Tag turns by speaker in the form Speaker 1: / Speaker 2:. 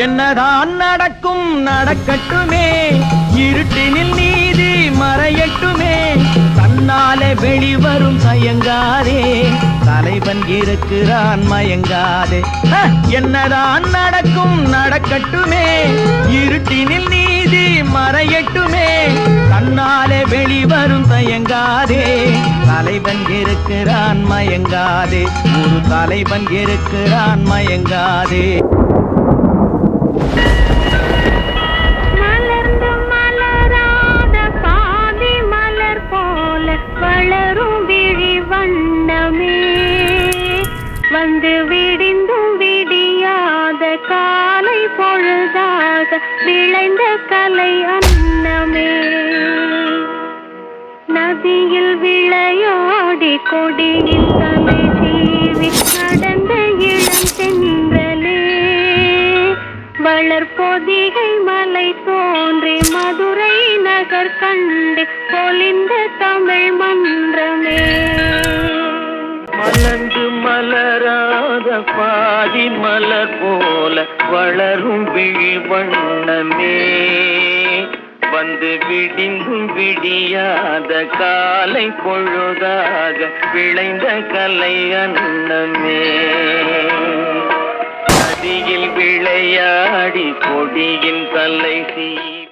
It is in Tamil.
Speaker 1: என்னதான் நடக்கும் நடக்கட்டுமே, இருட்டினில் நீதி மறையட்டுமே, தன்னாலே வெளிவரும் தயங்காதே, தலைவன் இருக்கிறான் மயங்காதே. என்னதான் நடக்கும் நடக்கட்டுமே, இருட்டினில் நீதி மறையட்டுமே, தன்னாலே வெளிவரும் தயங்காதே, தலைவன் இருக்கிறான் மயங்காதே, ஒரு தலைவன் இருக்கிறான் மயங்காதே.
Speaker 2: வளரும் விழி வண்ணமே, வந்து விடிந்தும் விடியாத காலை பொழுதாக விளைந்த கலை அன்னமே, நதியில் விளையாடி கொடியில் தலை சீவி நடந்த இளம் தென்றலே, வளர்பொதிகை மலை தோன்றி மதுரை நகர் கண்டு பொலிந்த தமிழ் மன்றமே,
Speaker 1: மலர்ந்து மலராத பாதி மலர் போல வளரும் விழி வண்ணமே, வந்து விடிந்தும் விடியாத காலை பொழுதாக விளைந்த கலை அன்னமே, நதியில் விளையாடி கொடியின் தலை சீவி